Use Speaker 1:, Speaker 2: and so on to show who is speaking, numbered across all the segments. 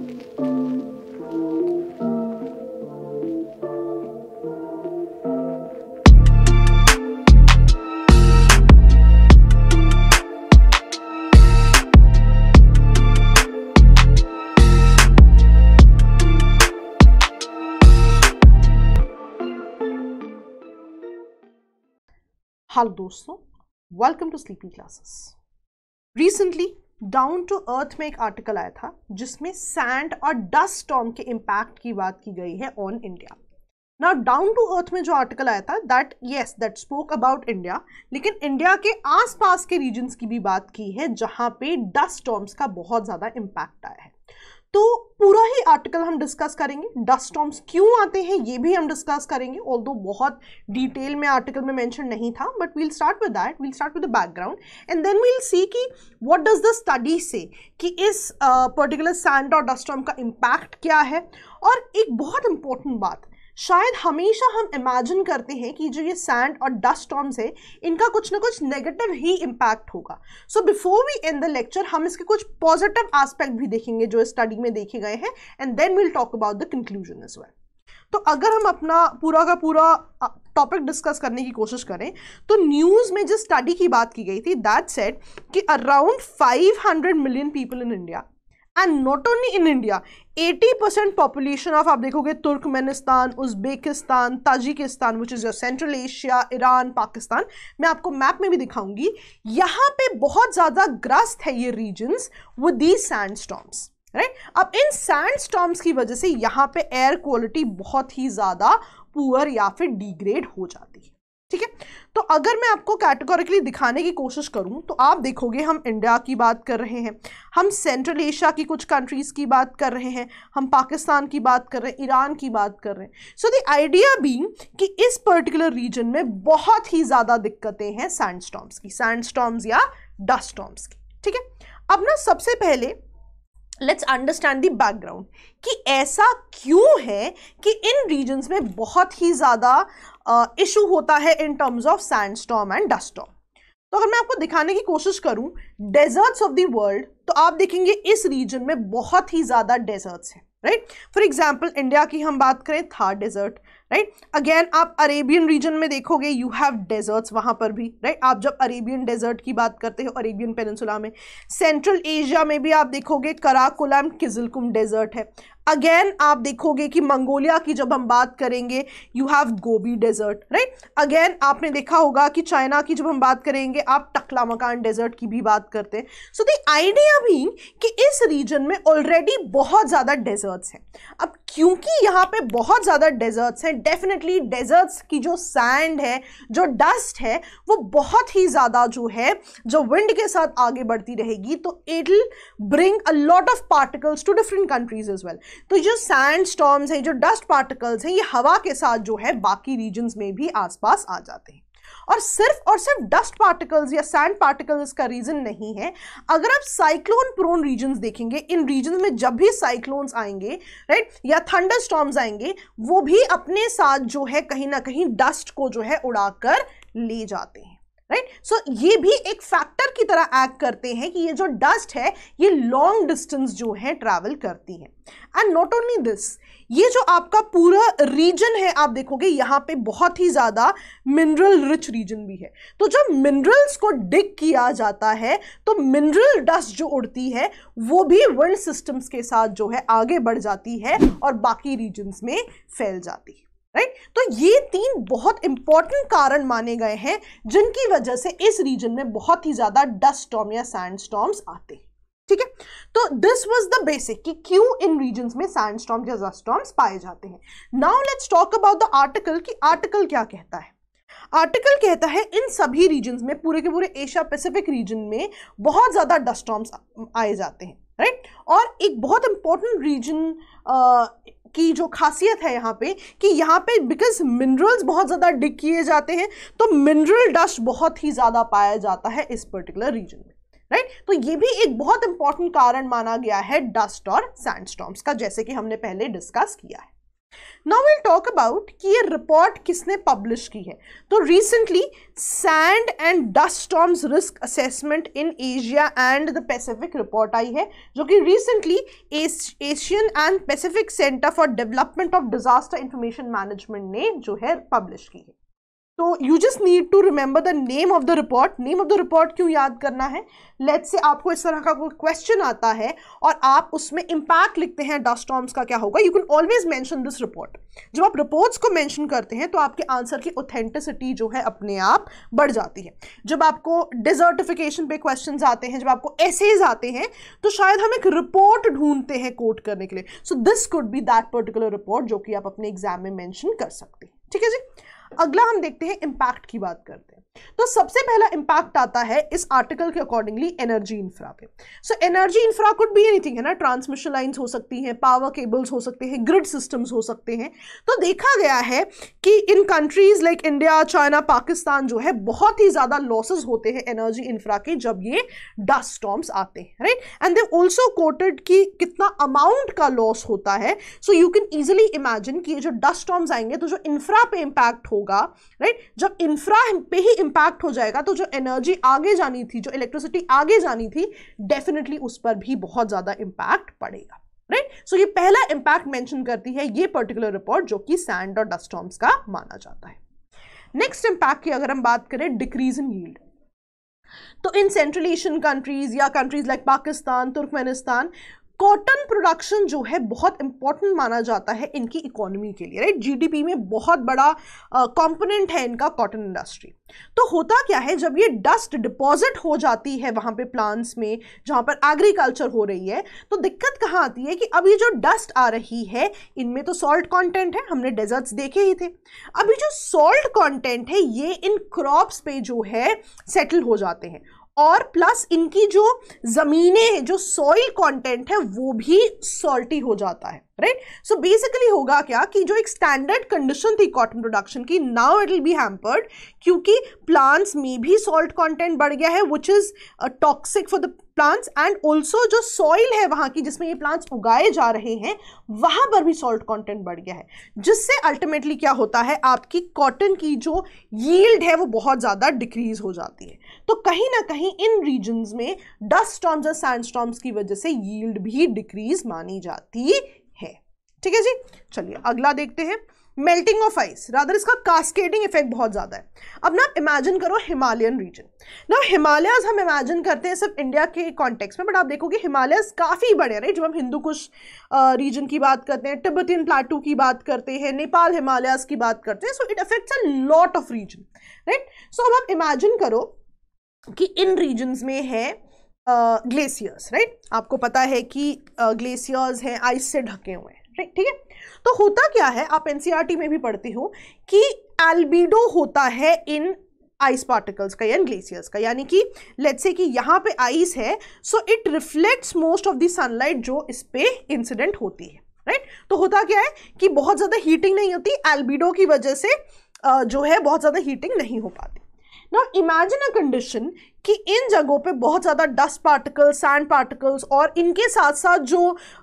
Speaker 1: Hello दोस्तों, welcome to sleepy classes. Recently down to earth में एक आर्टिकल आया था जिसमें सैंड और डस्ट स्टॉर्म के इम्पैक्ट की बात की गई है on India. Now down to earth में जो आर्टिकल आया था दैट स्पोक अबाउट इंडिया, लेकिन इंडिया के आसपास के रीजन्स की भी बात की है जहां पे डस्ट स्टॉर्म्स का बहुत ज़्यादा इम्पैक्ट आया है। तो पूरा ही आर्टिकल हम डिस्कस करेंगे। डस्ट स्टॉर्म्स क्यों आते हैं ये भी हम डिस्कस करेंगे, ऑल्दो बहुत डिटेल में आर्टिकल में मेंशन नहीं था, but we'll start with that, we'll start with the background and then we'll see कि what does the study say कि इस पर्टिकुलर सैंड और डस्ट स्टॉर्म का इम्पैक्ट क्या है। और एक बहुत इंपॉर्टेंट बात, शायद हमेशा हम इमेजिन करते हैं कि जो ये सैंड और डस्ट स्टॉर्म्स है इनका कुछ ना कुछ नेगेटिव ही इम्पैक्ट होगा। So before we end the lecture हम इसके कुछ पॉजिटिव एस्पेक्ट भी देखेंगे जो इस स्टडी में देखे गए हैं and then will talk about the conclusion as well. तो अगर हम अपना पूरा का पूरा टॉपिक डिस्कस करने की कोशिश करें तो न्यूज़ में जिस स्टडी की बात की गई थी दैट सेड कि around 500 million people in India and not only in India, 80% population of, आप देखोगे Turkmenistan, Uzbekistan, Tajikistan which is your central Asia, Iran, Pakistan, मैं आपको मैप में भी दिखाऊंगी, यहाँ पे बहुत ज़्यादा ग्रस्त है ये regions with these sand storms, right. अब इन सैंड स्टॉर्म्स की वजह से यहाँ पे एयर क्वालिटी बहुत ही ज़्यादा पुअर या फिर डिग्रेड हो जाती है, ठीक है। तो अगर मैं आपको कैटेगोरिकली दिखाने की कोशिश करूं तो आप देखोगे हम इंडिया की बात कर रहे हैं, हम सेंट्रल एशिया की कुछ कंट्रीज़ की बात कर रहे हैं, हम पाकिस्तान की बात कर रहे हैं, ईरान की बात कर रहे हैं। सो द आइडिया बीइंग कि इस पर्टिकुलर रीजन में बहुत ही ज़्यादा दिक्कतें हैं सैंड स्टॉर्म्स या डस्ट स्टॉर्म्स की, ठीक है। अब ना सबसे पहले लेट्स अंडरस्टैंड द बैकग्राउंड कि ऐसा क्यों है कि इन रीजन्स में बहुत ही ज़्यादा इशू होता है in terms of sand storm and dust storm. तो अगर मैं आपको दिखाने की कोशिश करूं डेजर्ट्स ऑफ द वर्ल्ड, तो आप देखेंगे इस रीजन में बहुत ही ज़्यादा डेजर्ट्स हैं, राइट। फॉर एग्जाम्पल इंडिया की हम बात करें, थार डेजर्ट, राइट। अगेन आप अरेबियन रीजन में देखोगे यू हैव डेजर्ट्स वहाँ पर भी, राइट। आप जब अरेबियन डेजर्ट की बात करते हो अरेबियन पेनिनसुला में, सेंट्रल एशिया में भी आप देखोगे कराकोलम किजलकुम डेजर्ट है। अगेन आप देखोगे कि मंगोलिया की जब हम बात करेंगे you have Gobi desert, right. Again आपने देखा होगा कि चाइना की जब हम बात करेंगे आप टकलामकान डेजर्ट की भी बात करते हैं। सो द आइडिया भी कि इस रीजन में ऑलरेडी बहुत ज़्यादा डेजर्ट्स हैं। अब क्योंकि यहाँ पे बहुत ज़्यादा डेजर्ट्स हैं, डेफिनेटली डेजर्ट्स की जो सैंड है, जो डस्ट है, वो बहुत ही ज़्यादा जो है जो विंड के साथ आगे बढ़ती रहेगी तो it will bring a lot of particles to different countries as well. तो जो सैंड स्टॉर्म्स हैं, जो डस्ट पार्टिकल्स हैं, ये हवा के साथ जो है बाकी रीजन्स में भी आसपास आ जाते हैं। और सिर्फ डस्ट पार्टिकल्स या सैंड पार्टिकल्स का रीजन नहीं है। अगर आप साइक्लोन प्रोन रीजन्स देखेंगे, इन रीजन्स में जब भी साइक्लोन्स आएंगे, राइट, या थंडर स्टॉर्म्स आएंगे, वो भी अपने साथ जो है कहीं ना कहीं डस्ट को जो है उड़ाकर ले जाते हैं, राइट। सो ये भी एक फैक्टर की तरह एक्ट करते हैं कि ये जो डस्ट है ये लॉन्ग डिस्टेंस जो है ट्रैवल करती है। एंड नॉट ओनली दिस, ये जो आपका पूरा रीजन है आप देखोगे यहाँ पे बहुत ही ज़्यादा मिनरल रिच रीजन भी है। तो जब मिनरल्स को डिग किया जाता है तो मिनरल डस्ट जो उड़ती है वो भी विंड सिस्टम्स के साथ जो है आगे बढ़ जाती है और बाकी रीजन्स में फैल जाती है, राइट। तो ये 3 बहुत इंपॉर्टेंट कारण माने गए हैं जिनकी वजह से इस रीजन में बहुत ही ज्यादा डस्ट स्टॉर्म या सैंड स्टॉर्म्स आते हैं, ठीक है। तो दिस वाज द बेसिक कि क्यों इन रीजन्स में सैंड स्टॉर्म्स या डस्ट स्टॉर्म्स पाए जाते हैं। Now let's talk about the article कि आर्टिकल क्या कहता है। आर्टिकल कहता है इन सभी रीजन्स में, पूरे के पूरे एशिया पैसिफिक रीजन में बहुत ज्यादा डस्ट स्टॉर्म्स आए जाते हैं, राइट। और एक बहुत इंपॉर्टेंट रीजन की जो खासियत है यहाँ पे कि यहाँ पे बिकॉज मिनरल्स बहुत ज़्यादा डिग किए जाते हैं तो मिनरल डस्ट बहुत ही ज़्यादा पाया जाता है इस पर्टिकुलर रीजन में, राइट। तो ये भी एक बहुत इंपॉर्टेंट कारण माना गया है डस्ट और सैंड स्टॉर्म्स का, जैसे कि हमने पहले डिस्कस किया है। नाउ विल टॉक अबाउट कि ये रिपोर्ट किसने पब्लिश की है। तो recently sand and dust storms risk assessment in Asia and the Pacific report आई है, जो कि recently Asian and Pacific centre for development of disaster information management ने जो है पब्लिश की है। तो you just need to remember the name of the report. Name of the report क्यों याद करना है? लेट्स से आपको इस तरह का कोई क्वेश्चन आता है और आप उसमें इंपैक्ट लिखते हैं डस्ट स्टॉर्म्स का, क्या होगा? You can always mention this report. जब आप रिपोर्ट्स को मेंशन करते हैं तो आपके आंसर की ऑथेंटिसिटी जो है अपने आप बढ़ जाती है। जब आपको डिजर्टिफिकेशन पे क्वेश्चंस आते हैं, जब आपको एसेज आते हैं, तो शायद हम एक रिपोर्ट ढूंढते हैं कोट करने के लिए। So this could be that particular report जो कि आप अपने एग्जाम में मेंशन कर सकते हैं। ठीक है जी। अगला हम देखते हैं इंपैक्ट की बात करते हैं। तो सबसे पहला इंपैक्ट आता है इस आर्टिकल के अकॉर्डिंगली एनर्जी इंफ्रा पे। So energy infra could be anything, है ना, ट्रांसमिशन लाइंस हो सकती हैं, पावर केबल्स हो सकते हैं, ग्रिड सिस्टम्स हो सकते हैं। तो देखा गया है कि इन countries like India, China, Pakistan जो है बहुत ही ज्यादा लॉसेस होते हैं एनर्जी इंफ्रा के जब ये डस्ट स्टॉर्म्स आते हैं, right. And they also coated कि कितना अमाउंट का लॉस होता है। So you can easily imagine कि ये जो डस्ट स्टॉर्म्स आएंगे तो जो इंफ्रा पे इंपैक्ट होगा, राइट, जब इंफ्रा पे ही इंपैक्ट हो जाएगा तो जो एनर्जी आगे जानी थी, जो इलेक्ट्रिसिटी आगे जानी थी, डेफिनेटली उस पर भी बहुत ज्यादा इंपैक्ट पड़ेगा, राइट। सो ये पहला इंपैक्ट मेंशन करती है ये पर्टिकुलर रिपोर्ट जो कि सैंड और डस्ट स्टॉर्म्स का माना जाता है। नेक्स्ट इंपैक्ट की अगर हम बात करें, डिक्रीज इन यील्ड। तो इन सेंट्रल एशियन कंट्रीज या countries like Pakistan, Turkmenistan, cotton production जो है बहुत इंपॉर्टेंट माना जाता है इनकी इकोनॉमी के लिए, राइट। जीडीपी में बहुत बड़ा कंपोनेंट है इनका कॉटन इंडस्ट्री। तो होता क्या है, जब ये डस्ट डिपॉजिट हो जाती है वहां पे प्लांट्स में जहां पर एग्रीकल्चर हो रही है, तो दिक्कत कहां आती है कि अब ये जो डस्ट आ रही है इनमें तो सॉल्ट कंटेंट है, हमने डेजर्ट्स देखे ही थे। अब ये जो सॉल्ट कंटेंट है ये इन क्रॉप्स पे जो है सेटल हो जाते हैं, और प्लस इनकी जो जमीनें, जो सॉइल कंटेंट है वो भी सॉल्टी हो जाता है, राइट। सो बेसिकली होगा क्या कि जो एक स्टैंडर्ड कंडीशन थी कॉटन प्रोडक्शन की, now it will be hampered, क्योंकि प्लांट्स में भी सॉल्ट कंटेंट बढ़ गया है which is toxic for the plants, and also जो सॉइल है वहां की जिसमें ये प्लांट्स उगाए जा रहे हैं वहां पर भी सॉल्ट कंटेंट बढ़ गया है, जिससे अल्टीमेटली क्या होता है, आपकी कॉटन की जो यील्ड है वो बहुत ज्यादा डिक्रीज हो जाती है। तो कहीं ना कहीं इन रीजन्स में डस्ट स्टॉर्म्स और सैंड स्टॉर्म्स की वजह से यील्ड भी डिक्रीज मानी जाती है। ठीक है जी। चलिए अगला देखते हैं, मेल्टिंग ऑफ आइस, रादर इसका कास्केडिंग इफेक्ट बहुत ज्यादा है। अब ना इमेजिन करो हिमालयन रीजन, ना हिमालयस हम इमेजिन करते हैं सिर्फ इंडिया के कॉन्टेक्स्ट में, बट आप देखोगे हिमालयस काफी बड़े हैं, राइट। जब हम हिंदू कुश रीजन की बात करते हैं, तिब्बतियन प्लेटू की बात करते हैं, नेपाल हिमालयस की बात करते हैं, so it affects a lot of region, right. सो अब आप इमेजिन करो कि इन रीजन्स में है ग्लेशियर्स, राइट। आपको पता है कि ग्लेशियर्स हैं आइस से ढके हुए हैं, राइट, ठीक है। तो होता क्या है, आप एनसीईआरटी में भी पढ़ते हो कि एल्बिडो होता है इन आइस पार्टिकल्स का या ग्लेशियर्स का, यानी कि लेट्स से कि यहाँ पे आइस है, so it reflects most of the sunlight जो इस पे इंसिडेंट होती है, राइट। तो होता क्या है कि बहुत ज्यादा हीटिंग नहीं होती, एल्बिडो की वजह से जो है बहुत ज्यादा हीटिंग नहीं हो पाती। नाउ इमेजिन अ कंडीशन कि इन जगहों पे बहुत ज़्यादा डस्ट पार्टिकल्स, सैंड पार्टिकल्स और इनके साथ साथ जो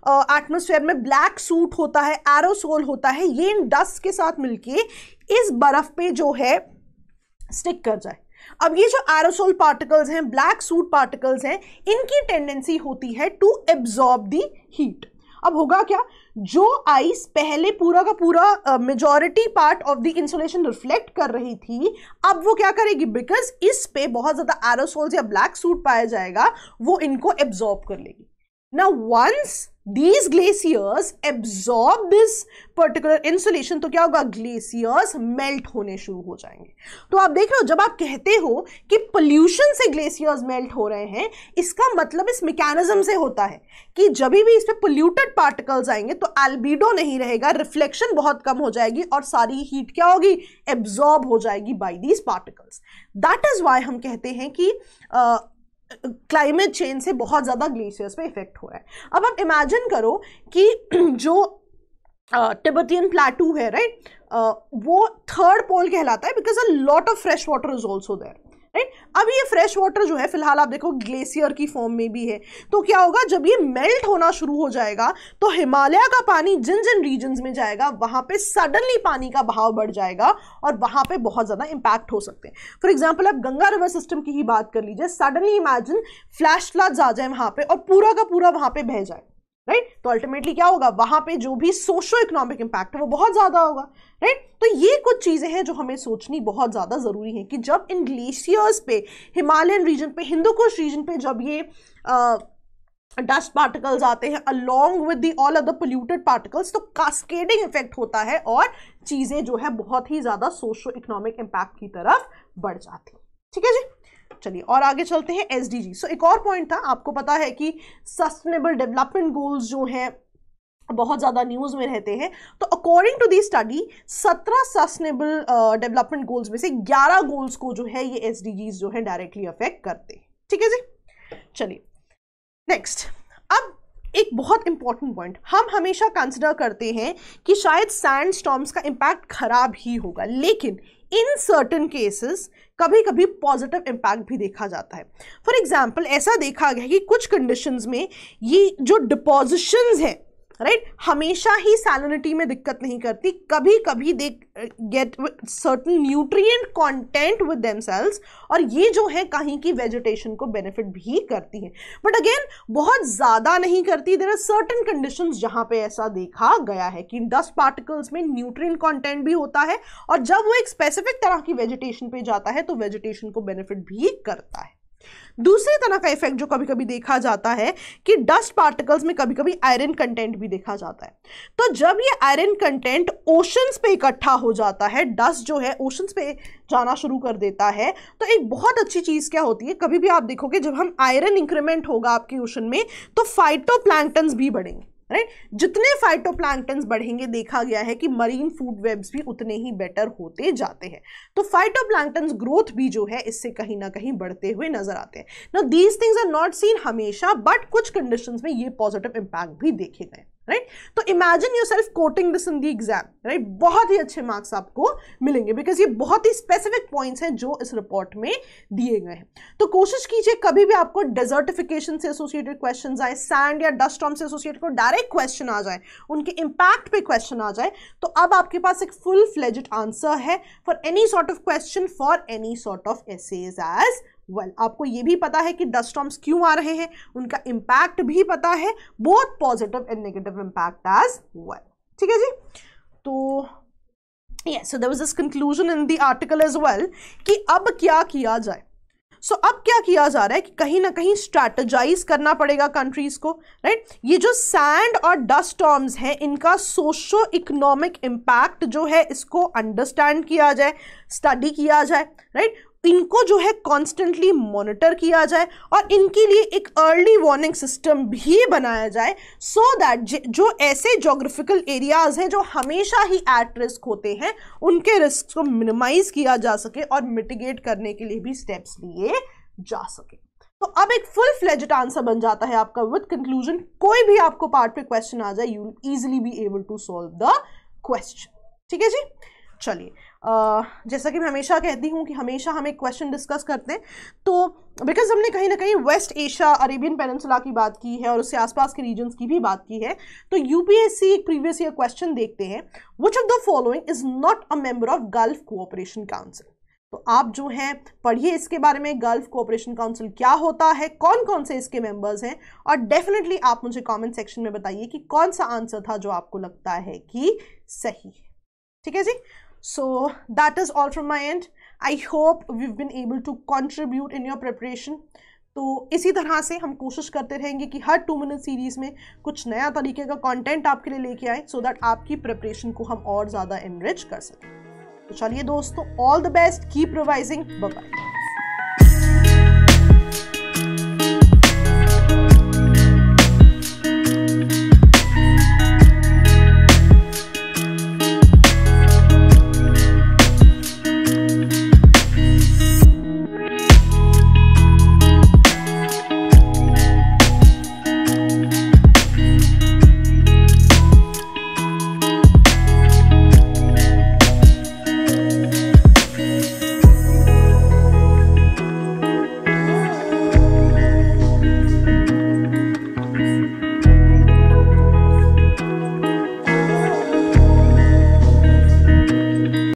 Speaker 1: एटमॉस्फेयर में ब्लैक सूट होता है, एरोसोल होता है, ये इन डस्ट के साथ मिलके इस बर्फ पे जो है स्टिक कर जाए। अब ये जो एरोसोल पार्टिकल्स हैं, ब्लैक सूट पार्टिकल्स हैं, इनकी टेंडेंसी होती है टू एब्जॉर्ब द हीट। अब होगा क्या, जो आइस पहले पूरा का पूरा majority part of the insulation reflect कर रही थी, अब वो क्या करेगी, बिकॉज इस पे बहुत ज्यादा एरोसोल्स या ब्लैक सूट पाया जाएगा, वो इनको एब्जॉर्ब कर लेगी। Now once these glaciers absorb this particular insulation, तो क्या होगा, ग्लेशियर्स मेल्ट होने शुरू हो जाएंगे। तो आप देख रहे हो, जब आप कहते हो कि पोल्यूशन से ग्लेशियर्स मेल्ट हो रहे हैं, इसका मतलब इस मैकेनिज्म से होता है कि जब भी इस पे पोल्यूटेड पार्टिकल्स आएंगे तो एल्बिडो नहीं रहेगा, रिफ्लेक्शन बहुत कम हो जाएगी और सारी हीट क्या होगी, एब्जॉर्ब हो जाएगी by these particles. That is why हम कहते हैं कि क्लाइमेट चेंज से बहुत ज्यादा ग्लेशियर्स पे इफेक्ट हो रहा है। अब आप इमेजिन करो कि जो तिब्बतियन प्लेटू है, राइट, वो थर्ड पोल कहलाता है because a lot of fresh water is also there, right. अब ये फ्रेश वाटर जो है फिलहाल आप देखो ग्लेशियर की फॉर्म में भी है, तो क्या होगा जब ये मेल्ट होना शुरू हो जाएगा तो हिमालय का पानी जिन जिन रीजन्स में जाएगा वहां पे सडनली पानी का बहाव बढ़ जाएगा और वहां पे बहुत ज्यादा इंपैक्ट हो सकते हैं। फॉर एग्जाम्पल आप गंगा रिवर सिस्टम की ही बात कर लीजिए, सडनली इमेजिन फ्लैश फ्लड्स आ जाए वहां पे और पूरा का पूरा वहां पे बह जाए, राइट। तो अल्टीमेटली क्या होगा, वहां पे जो भी सोशो इकोनॉमिक इंपैक्ट है वो बहुत ज्यादा होगा, राइट। तो ये कुछ चीजें हैं जो हमें सोचनी बहुत ज्यादा जरूरी है कि जब इन ग्लेशियर्स पे, हिमालयन रीजन पे, हिंदू कुश रीजन पे जब ये डस्ट पार्टिकल्स आते हैं along with the all other polluted particles, तो कास्केडिंग इफेक्ट होता है और चीजें जो है बहुत ही ज्यादा सोशो इकोनॉमिक इंपैक्ट की तरफ बढ़ जाती है। ठीक है जी, चलिए और आगे चलते हैं एसडीजी। सो एक और पॉइंट था, आपको पता है कि सस्टेनेबल डेवलपमेंट गोल्स जो हैं बहुत ज्यादा न्यूज में रहते हैं। तो according to the study 17 sustainable development goals में से 11 गोल्स को जो है ये एसडीजीज जो है डायरेक्टली अफेक्ट करते हैं। ठीक है जी, चलिए नेक्स्ट। अब एक बहुत इंपॉर्टेंट पॉइंट, हम हमेशा कंसिडर करते हैं कि शायद सैंड स्टॉर्म्स का इंपैक्ट खराब ही होगा, लेकिन इन सर्टन केसेस कभी कभी पॉजिटिव इंपैक्ट भी देखा जाता है। फॉर एग्जाम्पल ऐसा देखा गया कि कुछ कंडीशंस में ये जो डिपोजिशंस हैं, राइट, हमेशा ही सैलिनिटी में दिक्कत नहीं करती, कभी कभी they get certain nutrient content with themselves, और ये जो है कहीं की वेजिटेशन को बेनिफिट भी करती है, बट अगेन बहुत ज्यादा नहीं करती। देयर आर सर्टेन कंडीशंस जहां पे ऐसा देखा गया है कि डस्ट पार्टिकल्स में न्यूट्रिएंट कंटेंट भी होता है और जब वो एक स्पेसिफिक तरह की वेजिटेशन पे जाता है तो वेजिटेशन को बेनिफिट भी करता है। दूसरी तरह का इफेक्ट जो कभी कभी देखा जाता है कि डस्ट पार्टिकल्स में कभी कभी आयरन कंटेंट भी देखा जाता है। तो जब ये आयरन कंटेंट ओशंस पे इकट्ठा हो जाता है, डस्ट जो है ओशंस पे जाना शुरू कर देता है, तो एक बहुत अच्छी चीज क्या होती है, कभी भी आप देखोगे जब हम आयरन इंक्रीमेंट होगा आपके ओशन में तो फाइटोप्लैंक्टन्स भी बढ़ेंगे, राइट। जितने फाइटोप्लैंक्टन्स बढ़ेंगे देखा गया है कि मरीन फूड वेब्स भी उतने ही बेटर होते जाते हैं। तो फाइटोप्लैंक्टन्स ग्रोथ भी जो है इससे कहीं ना कहीं बढ़ते हुए नजर आते हैं। Now these things are not seen हमेशा, बट कुछ कंडीशंस में ये पॉजिटिव इंपैक्ट भी देखे गए, राइट। तो imagine yourself quoting this in the exam, right, बहुत ही अच्छे मार्क्स आपको मिलेंगे बिकॉज ये बहुत ही स्पेसिफिक पॉइंट्स हैं जो इस रिपोर्ट में दिए गए हैं। तो कोशिश कीजिए कभी भी आपको डेजर्टिफिकेशन से एसोसिएटेड क्वेश्चंस आए, सैंड या डस्ट स्टॉर्म से एसोसिएटेड कोई डायरेक्ट क्वेश्चन आ जाए, उनके इंपैक्ट पे क्वेश्चन आ जाए, तो अब आपके पास एक फुल फ्लेज्ड आंसर है for any sort of question, for any sort of essays as well. आपको ये भी पता है कि डस्ट स्टॉर्म्स क्यों आ रहे हैं, उनका इंपैक्ट भी पता है, both positive and negative impact as well. ठीक है जी, तो yes, so there was this conclusion in the article as well कि अब क्या किया जाए। सो अब क्या किया जा रहा है कि कहीं ना कहीं स्ट्रैटेजाइज करना पड़ेगा कंट्रीज को, राइट। ये जो सैंड और डस्ट स्टॉर्म्स हैं इनका सोशो इकोनॉमिक इंपैक्ट जो है इसको अंडरस्टैंड किया जाए, स्टडी किया जाए, राइट। इनको जो है कॉन्स्टेंटली मॉनिटर किया जाए और इनके लिए एक अर्ली वार्निंग सिस्टम भी बनाया जाए सो दैट जो ऐसे ज्योग्राफिकल एरियाज हैं जो हमेशा ही एट रिस्क होते हैं उनके रिस्क को मिनिमाइज किया जा सके और मिटिगेट करने के लिए भी स्टेप्स लिए जा सके। तो अब एक फुल फ्लेज्ड आंसर बन जाता है आपका विद कंक्लूजन। कोई भी आपको पार्ट पे क्वेश्चन आ जाए, you will easily be able to solve the question. ठीक है जी, चलिए जैसा कि मैं हमेशा कहती हूँ कि हमेशा हम एक क्वेश्चन डिस्कस करते हैं, तो बिकॉज हमने कहीं ना कहीं वेस्ट एशिया, अरेबियन पेनिनसुला की बात की है और उससे आसपास के रीजन्स की भी बात की है, तो यूपीएससी एक प्रीवियस ईयर क्वेश्चन देखते हैं, which of the following is not a member of gulf cooperation council. तो आप जो हैं पढ़िए इसके बारे में, गल्फ कोऑपरेशन काउंसिल क्या होता है, कौन कौन से इसके मेंबर्स हैं, और डेफिनेटली आप मुझे कमेंट सेक्शन में बताइए कि कौन सा आंसर था जो आपको लगता है कि सही है। ठीक है जी, so that is all from my end. I hope we've been able to contribute in your preparation. तो इसी तरह से हम कोशिश करते रहेंगे कि हर 2 मिनट सीरीज में कुछ नया तरीके का कंटेंट आपके लिए लेके आए सो दैट आपकी प्रिपरेशन को हम और ज़्यादा एनरिच कर सकें। तो चलिए दोस्तों, all the best, keep revising, bye bye.